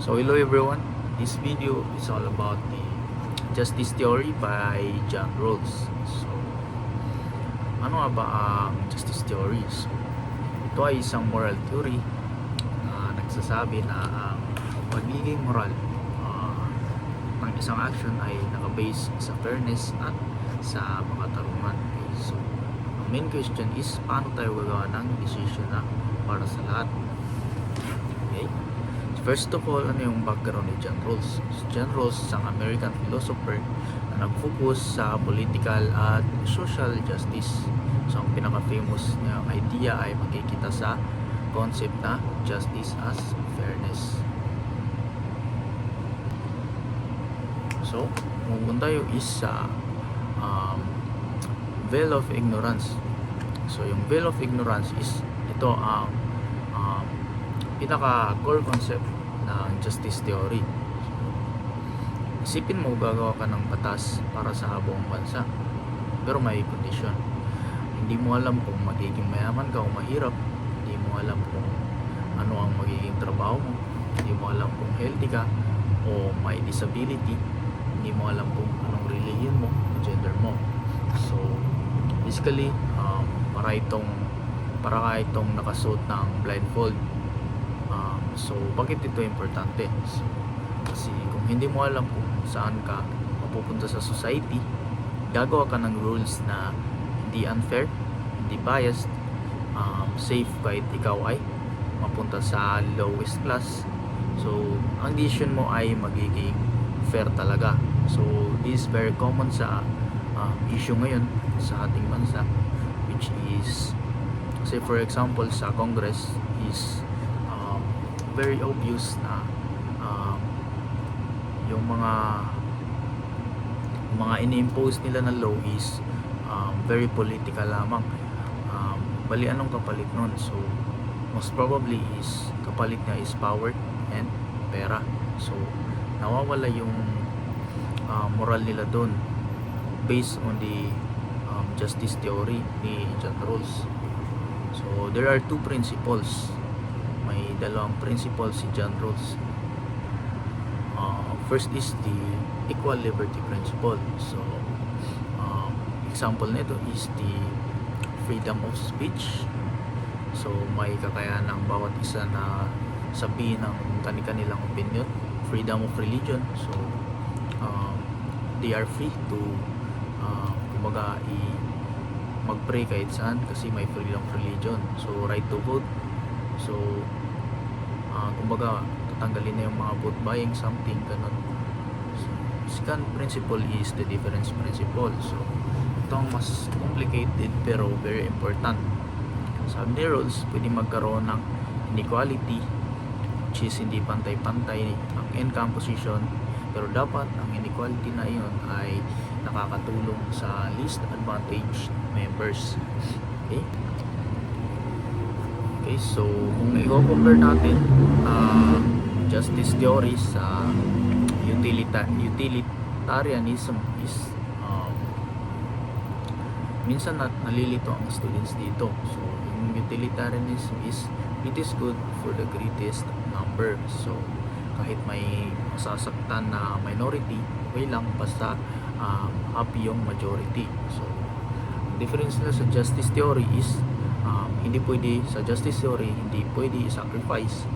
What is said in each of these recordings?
So hello everyone, this video is all about the justice theory by John Rawls. So ano nga ba ang justice theory? So, ito ay isang moral theory na nagsasabi na ang pagiging moral ng isang action ay nakabase sa fairness at sa makatarungan. Okay, so ang main question is paano tayo gagawa ng decision na para sa lahat. Okay? First of all, ano yung background ni John Rawls? John Rawls is isang American philosopher na nag-focus sa political at social justice. So, ang pinaka-famous niya idea ay makikita sa concept na justice as fairness. So, pupunta tayo is sa veil of ignorance. So, yung veil of ignorance is ito ang pinaka-core concept ng justice theory. Isipin mo, gagawa ka ng batas para sa buong bansa, pero may condition. Hindi mo alam kung magiging mayaman ka o mahirap, hindi mo alam kung ano ang magiging trabaho mo, hindi mo alam kung healthy ka o may disability, hindi mo alam kung anong religion mo o gender mo. So basically para ka itong nakasuot ng blindfold. So bakit ito importante? So, kasi kung hindi mo alam kung saan ka mapupunta sa society, gagawa ka ng rules na hindi unfair, hindi biased, safe kahit ikaw ay mapunta sa lowest class. So ang decision mo ay magiging fair talaga. So this is very common sa issue ngayon sa ating bansa, which is, say for example sa Congress, is very obvious na yung mga ini-impose nila na law is very political lamang. Bali anong kapalit nun? So most probably is kapalit niya is power and pera. So nawawala yung moral nila doon based on the justice theory ni John Rawls. So there are two principles. May dalawang principle si John Rawls. First is the equal liberty principle. So example nito is the freedom of speech. So may kakayahan ng bawat isa na sabihin ang kanilang opinion. Freedom of religion. So they are free to kumbaga mag-pray kahit saan kasi may freedom of religion. So right to vote. So kumbaga tatanggalin na yung mga vote buying, something ganun. So, second principle is the difference principle. So ito ang mas complicated pero very important. Sabi ni Rawls, pwede magkaroon ng inequality, which is hindi pantay-pantay ang income position, pero dapat ang inequality na iyon ay nakakatulong sa least advantaged members. Okay, so kung i-compare natin justice theory sa utilitarianism is minsan nalilito ang students dito. So yung utilitarianism is it is good for the greatest number. So kahit may masasaktan na minority, okay lang basta happy yung majority. So difference nila sa justice theory is hindi pwede sa justice theory, hindi pwede i-sacrifice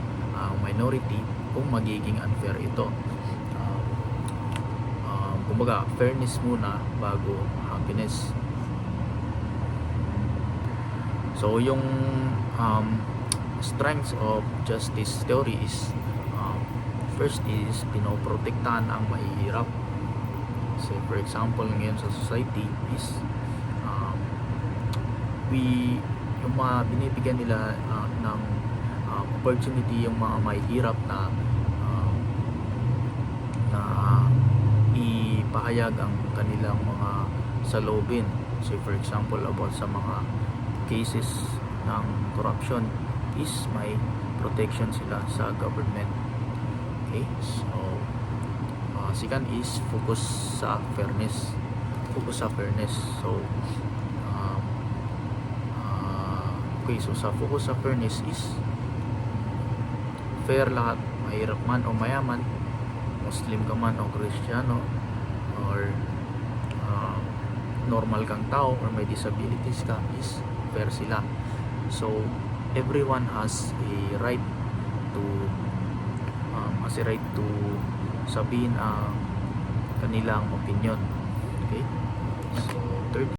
minority kung magiging unfair ito. Kumbaga fairness muna bago happiness. So yung strengths of justice theory is first is pinoprotektahan ang mahihirap. So for example ngayon sa society is yung mga binibigyan nila ng opportunity yung mga mahihirap na ipahayag ang kanilang mga saloobin. So for example about sa mga cases ng corruption is may protection sila sa government. Okay, so second is focus sa fairness. So okay, so sa focus sa fairness is fair lahat, mahirap man o mayaman, Muslim ka man o Kristiyano, or normal kang tao or may disabilities ka, is fair sila. So everyone has a right to sabihin ang kanilang opinion. Okay? So third